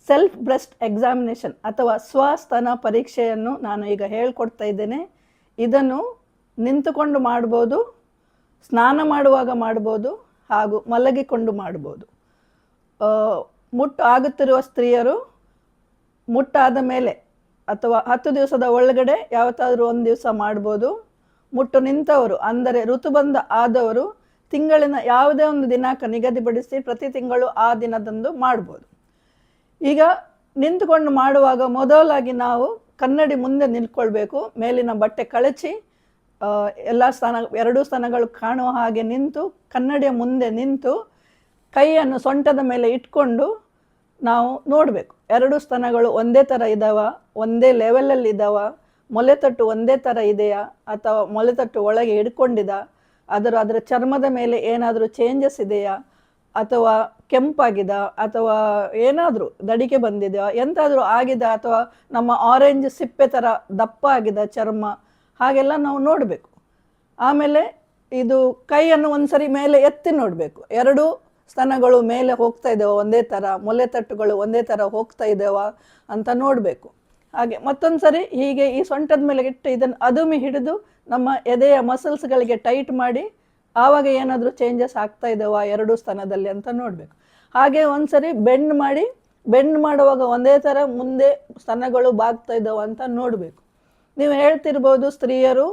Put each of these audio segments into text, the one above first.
Self breast examination ಅಥವಾ ಸ್ವಸ್ತನ ಪರೀಕ್ಷೆಯನ್ನು ನಾನು ಈಗ ಹೇಳ್ಕೊಡ್ತಾ ಇದ್ದೇನೆ. ಇದನ್ನು ನಿಂತುಕೊಂಡು ಮಾಡ್ಬೋದು, ಸ್ನಾನ ಮಾಡುವಾಗ ಮಾಡ್ಬೋದು, ಹಾಗೂ ಮಲಗಿಕೊಂಡು ಮಾಡ್ಬೋದು. ಮುಟ್ಟು ಆಗುತ್ತಿರುವ ಸ್ತ್ರೀಯರು ಮುಟ್ಟಾದ ಮೇಲೆ ಅಥವಾ 10 ದಿವಸದ ಒಳಗಡೆ ಯಾವತ್ತಾದರೂ ಒಂದು ದಿವಸ ಮಾಡ್ಬೋದು. ಮುಟ್ಟು ನಿಂತವರು ಅಂದರೆ ಋತುಬಂಧ ಆದವರು ತಿಂಗಳಿನ ಯಾವುದೇ ಒಂದು ದಿನಾಂಕ ನಿಗದಿಪಡಿಸಿ ಪ್ರತಿ ತಿಂಗಳು ಆ ದಿನದಂದು ಮಾಡ್ಬೋದು. ಈಗ ನಿಂತುಕೊಂಡು ಮಾಡುವಾಗ ಮೊದಲಾಗಿ ನಾವು ಕನ್ನಡಿ ಮುಂದೆ ನಿಂತ್ಕೊಳ್ಬೇಕು. ಮೇಲಿನ ಬಟ್ಟೆ ಕಳಚಿ ಎಲ್ಲ ಎರಡೂ ಸ್ತನಗಳು ಕಾಣುವ ಹಾಗೆ ನಿಂತು ಕನ್ನಡಿಯ ಮುಂದೆ ನಿಂತು ಕೈಯನ್ನು ಸೊಂಟದ ಮೇಲೆ ಇಟ್ಕೊಂಡು ನಾವು ನೋಡಬೇಕು. ಎರಡು ಸ್ತನಗಳು ಒಂದೇ ಥರ ಇದ್ದಾವ, ಒಂದೇ ಲೆವೆಲಲ್ಲಿ ಇದ್ದಾವ, ಮೊಲೆತಟ್ಟು ಒಂದೇ ಥರ ಇದೆಯಾ ಅಥವಾ ಮೊಲೆತಟ್ಟು ಒಳಗೆ ಹಿಡ್ಕೊಂಡಿದ, ಅದರ ಚರ್ಮದ ಮೇಲೆ ಏನಾದರೂ ಚೇಂಜಸ್ ಇದೆಯಾ ಅಥವಾ ಕೆಂಪಾಗಿದ ಅಥವಾ ಏನಾದರೂ ದಡಿಕೆ ಬಂದಿದೆಯಾ, ಎಂತಾದರೂ ಆಗಿದೆ ಅಥವಾ ನಮ್ಮ ಆರೆಂಜ್ ಸಿಪ್ಪೆ ಥರ ದಪ್ಪ ಆಗಿದೆ ಚರ್ಮ, ಹಾಗೆಲ್ಲ ನಾವು ನೋಡಬೇಕು. ಆಮೇಲೆ ಇದು ಕೈಯನ್ನು ಒಂದ್ಸರಿ ಮೇಲೆ ಎತ್ತಿ ನೋಡಬೇಕು. ಎರಡು ಸ್ತನಗಳು ಮೇಲೆ ಹೋಗ್ತಾ ಇದ್ದೇವ ಒಂದೇ ಥರ, ಮೊಲೆತಟ್ಟುಗಳು ಒಂದೇ ಥರ ಹೋಗ್ತಾ ಇದ್ದೇವ ಅಂತ ನೋಡಬೇಕು. ಹಾಗೆ ಮತ್ತೊಂದು ಸರಿ ಹೀಗೆ ಈ ಸೊಂಟದ ಮೇಲೆ ಇಟ್ಟು ಇದನ್ನು ಅದುಮಿ ಹಿಡಿದು ನಮ್ಮ ಎದೆಯ ಮಸಲ್ಸ್ಗಳಿಗೆ ಟೈಟ್ ಮಾಡಿ ಆವಾಗ ಏನಾದರೂ ಚೇಂಜಸ್ ಆಗ್ತಾ ಇದ್ದಾವ ಎರಡೂ ಸ್ತನದಲ್ಲಿ ಅಂತ ನೋಡಬೇಕು. ಹಾಗೆ ಒಂದ್ಸರಿ ಬೆಂಡ್ ಮಾಡುವಾಗ ಒಂದೇ ಥರ ಮುಂದೆ ಸ್ತನಗಳು ಬಾಗ್ತಾ ಇದ್ದಾವ ಅಂತ ನೋಡಬೇಕು. ನೀವು ಹೇಳ್ತಿರ್ಬೋದು, ಸ್ತ್ರೀಯರು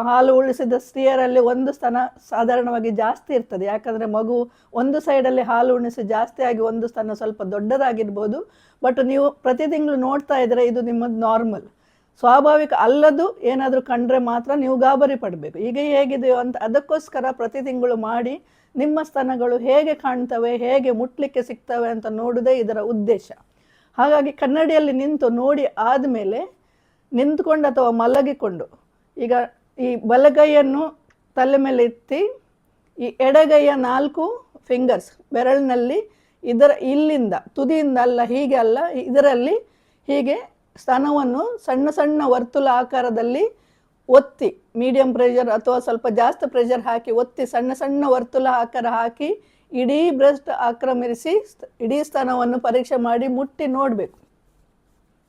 ಹಾಲು ಉಳಿಸಿದ ಸ್ತ್ರೀಯರಲ್ಲಿ ಒಂದು ಸ್ತನ ಸಾಧಾರಣವಾಗಿ ಜಾಸ್ತಿ ಇರ್ತದೆ. ಯಾಕಂದರೆ ಮಗು ಒಂದು ಸೈಡಲ್ಲಿ ಹಾಲು ಉಣಿಸಿ ಜಾಸ್ತಿ ಆಗಿ ಒಂದು ಸ್ತನ ಸ್ವಲ್ಪ ದೊಡ್ಡದಾಗಿರ್ಬೋದು. ಬಟ್ ನೀವು ಪ್ರತಿ ತಿಂಗಳು ನೋಡ್ತಾ ಇದ್ರೆ ಇದು ನಿಮ್ಮದು ನಾರ್ಮಲ್, ಸ್ವಾಭಾವಿಕ ಅಲ್ಲದು. ಏನಾದರೂ ಕಂಡ್ರೆ ಮಾತ್ರ ನೀವು ಗಾಬರಿ ಪಡಬೇಕು. ಈಗ ಹೇಗಿದೆಯೋ ಅಂತ ಅದಕ್ಕೋಸ್ಕರ ಪ್ರತಿ ತಿಂಗಳು ಮಾಡಿ ನಿಮ್ಮ ಸ್ತನಗಳು ಹೇಗೆ ಕಾಣ್ತವೆ, ಹೇಗೆ ಮುಟ್ಲಿಕ್ಕೆ ಸಿಗ್ತವೆ ಅಂತ ನೋಡೋದೇ ಇದರ ಉದ್ದೇಶ. ಹಾಗಾಗಿ ಕನ್ನಡಿಯಲ್ಲಿ ನಿಂತು ನೋಡಿ ಆದಮೇಲೆ ನಿಂತ್ಕೊಂಡು ಅಥವಾ ಮಲಗಿಕೊಂಡು ಈಗ ಈ ಬಲಗೈಯನ್ನು ತಲೆ ಮೇಲೆ ಎತ್ತಿ ಈ ಎಡಗೈಯ 4 ಫಿಂಗರ್ಸ್ ಬೆರಳಿನಲ್ಲಿ ಇಲ್ಲಿಂದ ತುದಿಯಿಂದ ಅಲ್ಲ, ಹೀಗೆ ಅಲ್ಲ, ಇದರಲ್ಲಿ ಹೀಗೆ ಸ್ತನವನ್ನು ಸಣ್ಣ ಸಣ್ಣ ವರ್ತುಲ ಆಕಾರದಲ್ಲಿ ಒತ್ತಿ, ಮೀಡಿಯಂ ಪ್ರೆಷರ್ ಅಥವಾ ಸ್ವಲ್ಪ ಜಾಸ್ತಿ ಪ್ರೆಷರ್ ಹಾಕಿ ಒತ್ತಿ ಸಣ್ಣ ಸಣ್ಣ ವರ್ತುಲ ಆಕಾರ ಹಾಕಿ ಇಡೀ ಬ್ರೆಸ್ಟ್ ಆಕ್ರಮಿಸಿ ಇಡೀ ಸ್ತನವನ್ನು ಪರೀಕ್ಷೆ ಮಾಡಿ ಮುಟ್ಟಿ ನೋಡಬೇಕು.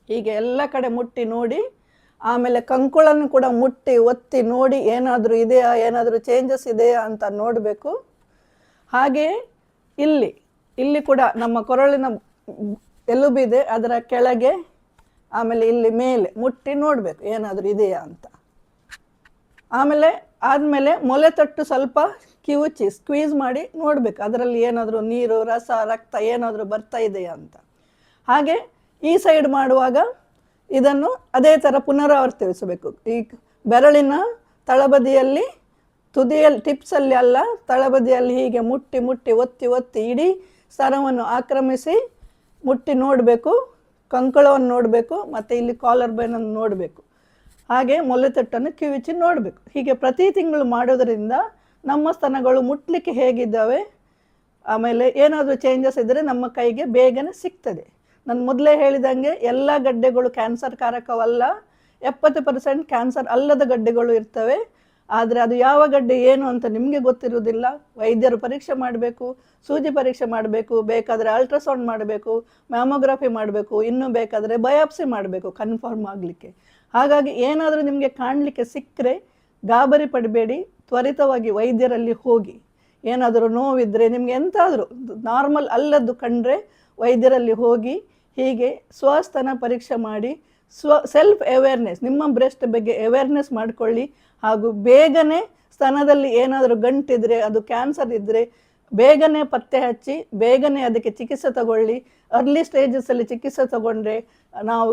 ಹೀಗೆ ಎಲ್ಲ ಕಡೆ ಮುಟ್ಟಿ ನೋಡಿ ಆಮೇಲೆ ಕಂಕುಳನ್ನು ಕೂಡ ಮುಟ್ಟಿ ಒತ್ತಿ ನೋಡಿ ಏನಾದರೂ ಇದೆಯಾ, ಏನಾದರೂ ಚೇಂಜಸ್ ಇದೆಯಾ ಅಂತ ನೋಡಬೇಕು. ಹಾಗೆಯೇ ಇಲ್ಲಿ ಕೂಡ ನಮ್ಮ ಕೊರಳಿನ ಎಲುಬಿದೆ, ಅದರ ಕೆಳಗೆ ಆಮೇಲೆ ಇಲ್ಲಿ ಮೇಲೆ ಮುಟ್ಟಿ ನೋಡಬೇಕು ಏನಾದರೂ ಇದೆಯಾ ಅಂತ. ಆದಮೇಲೆ ಮೊಲೆತಟ್ಟು ಸ್ವಲ್ಪ ಕಿವುಚಿ ಸ್ಕ್ವೀಸ್ ಮಾಡಿ ನೋಡಬೇಕು, ಅದರಲ್ಲಿ ಏನಾದರೂ ನೀರು, ರಸ, ರಕ್ತ ಏನಾದರೂ ಬರ್ತಾ ಇದೆಯಾ ಅಂತ. ಹಾಗೆ ಈ ಸೈಡ್ ಮಾಡುವಾಗ ಇದನ್ನು ಅದೇ ಥರ ಪುನರಾವರ್ತಿಸಬೇಕು. ಈ ಬೆರಳಿನ ತಳಬದಿಯಲ್ಲಿ, ತುದಿಯಲ್ಲಿ, ಟಿಪ್ಸಲ್ಲಿ ಅಲ್ಲ, ತಳಬದಿಯಲ್ಲಿ ಹೀಗೆ ಮುಟ್ಟಿ ಮುಟ್ಟಿ ಒತ್ತಿ ಒತ್ತಿ ಇಡೀ ಸ್ತನವನ್ನು ಆಕ್ರಮಿಸಿ ಮುಟ್ಟಿ ನೋಡಬೇಕು. ಕಂಕಳವನ್ನು ನೋಡಬೇಕು ಮತ್ತು ಇಲ್ಲಿ ಕಾಲರ್ ಬೈನನ್ನು ನೋಡಬೇಕು. ಹಾಗೆ ಮೊಲೆತಟ್ಟನ್ನು ಕಿವಿಚಿ ನೋಡಬೇಕು. ಹೀಗೆ ಪ್ರತಿ ತಿಂಗಳು ಮಾಡೋದರಿಂದ ನಮ್ಮ ಸ್ತನಗಳು ಮುಟ್ಲಿಕ್ಕೆ ಹೇಗಿದ್ದಾವೆ, ಆಮೇಲೆ ಏನಾದರೂ ಚೇಂಜಸ್ ಇದ್ದರೆ ನಮ್ಮ ಕೈಗೆ ಬೇಗನೆ ಸಿಗ್ತದೆ. ನಾನು ಮೊದಲೇ ಹೇಳಿದಂಗೆ ಎಲ್ಲ ಗಡ್ಡೆಗಳು ಕ್ಯಾನ್ಸರ್ ಕಾರಕವಲ್ಲ, 70% ಕ್ಯಾನ್ಸರ್ ಅಲ್ಲದ ಗಡ್ಡೆಗಳು ಇರ್ತವೆ. ಆದರೆ ಅದು ಯಾವ ಗಡ್ಡೆ ಏನು ಅಂತ ನಿಮಗೆ ಗೊತ್ತಿರುವುದಿಲ್ಲ. ವೈದ್ಯರು ಪರೀಕ್ಷೆ ಮಾಡಬೇಕು, ಸೂಜಿ ಪರೀಕ್ಷೆ ಮಾಡಬೇಕು, ಬೇಕಾದರೆ ಅಲ್ಟ್ರಾಸೌಂಡ್ ಮಾಡಬೇಕು, ಮ್ಯಾಮೋಗ್ರಫಿ ಮಾಡಬೇಕು, ಇನ್ನೂ ಬೇಕಾದರೆ ಬಯಾಪ್ಸಿ ಮಾಡಬೇಕು ಕನ್ಫರ್ಮ್ ಆಗಲಿಕ್ಕೆ. ಹಾಗಾಗಿ ಏನಾದರೂ ನಿಮಗೆ ಕಾಣಲಿಕ್ಕೆ ಸಿಕ್ಕರೆ ಗಾಬರಿ ಪಡಬೇಡಿ, ತ್ವರಿತವಾಗಿ ವೈದ್ಯರಲ್ಲಿ ಹೋಗಿ. ಏನಾದರೂ ನೋವಿದ್ದರೆ, ನಿಮಗೆ ಎಂತಾದರೂ ನಾರ್ಮಲ್ ಅಲ್ಲದ್ದು ಕಂಡ್ರೆ ವೈದ್ಯರಲ್ಲಿ ಹೋಗಿ ಹೀಗೆ ಸ್ವಸ್ತನ ಪರೀಕ್ಷೆ ಮಾಡಿ ಸೆಲ್ಫ್ ಅವೇರ್ನೆಸ್, ನಿಮ್ಮ ಬ್ರೆಸ್ಟ್ ಬಗ್ಗೆ ಅವೇರ್ನೆಸ್ ಮಾಡಿಕೊಳ್ಳಿ. ಹಾಗೂ ಬೇಗನೆ ಸ್ತನದಲ್ಲಿ ಏನಾದರೂ ಗಂಟಿದ್ರೆ, ಅದು ಕ್ಯಾನ್ಸರ್ ಇದ್ದರೆ ಬೇಗನೆ ಪತ್ತೆ ಹಚ್ಚಿ ಬೇಗನೆ ಅದಕ್ಕೆ ಚಿಕಿತ್ಸೆ ತಗೊಳ್ಳಿ. ಅರ್ಲಿ ಸ್ಟೇಜಸ್ಸಲ್ಲಿ ಚಿಕಿತ್ಸೆ ತಗೊಂಡ್ರೆ ನಾವು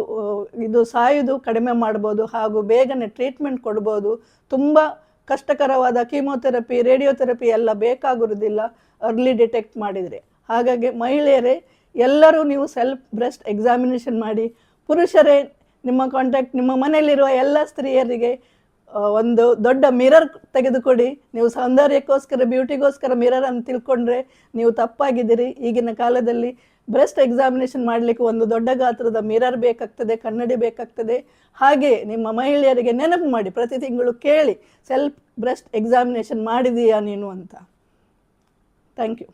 ಇದು ಸಾಯೋದು ಕಡಿಮೆ ಮಾಡ್ಬೋದು ಹಾಗೂ ಬೇಗನೆ ಟ್ರೀಟ್ಮೆಂಟ್ ಕೊಡ್ಬೋದು. ತುಂಬ ಕಷ್ಟಕರವಾದ ಕೀಮೋಥೆರಪಿ, ರೇಡಿಯೋಥೆರಪಿ ಎಲ್ಲ ಬೇಕಾಗಿರೋದಿಲ್ಲ ಅರ್ಲಿ ಡಿಟೆಕ್ಟ್ ಮಾಡಿದರೆ. ಹಾಗಾಗಿ ಮಹಿಳೆಯರೇ ಎಲ್ಲರೂ ನೀವು ಸೆಲ್ಫ್ ಬ್ರೆಸ್ಟ್ ಎಕ್ಸಾಮಿನೇಷನ್ ಮಾಡಿ. ಪುರುಷರೇ ನಿಮ್ಮ ಮನೆಯಲ್ಲಿರುವ ಎಲ್ಲ ಸ್ತ್ರೀಯರಿಗೆ ಒಂದು ದೊಡ್ಡ ಮಿರರ್ ತೆಗೆದುಕೊಡಿ. ನೀವು ಸೌಂದರ್ಯಕ್ಕೋಸ್ಕರ, ಬ್ಯೂಟಿಗೋಸ್ಕರ ಮಿರರ್ ಅಂತ ತಿಳ್ಕೊಂಡ್ರೆ ನೀವು ತಪ್ಪಾಗಿದ್ದೀರಿ. ಈಗಿನ ಕಾಲದಲ್ಲಿ ಬ್ರೆಸ್ಟ್ ಎಕ್ಸಾಮಿನೇಷನ್ ಮಾಡಲಿಕ್ಕೆ ಒಂದು ದೊಡ್ಡ ಗಾತ್ರದ ಮಿರರ್ ಬೇಕಾಗ್ತದೆ, ಕನ್ನಡಿ ಬೇಕಾಗ್ತದೆ. ಹಾಗೆ ನಿಮ್ಮ ಮಹಿಳೆಯರಿಗೆ ನೆನಪು ಮಾಡಿ, ಪ್ರತಿ ತಿಂಗಳು ಕೇಳಿ, ಸೆಲ್ಫ್ ಬ್ರೆಸ್ಟ್ ಎಕ್ಸಾಮಿನೇಷನ್ ಮಾಡಿದೀಯಾ ನೀನು ಅಂತ. Thank you.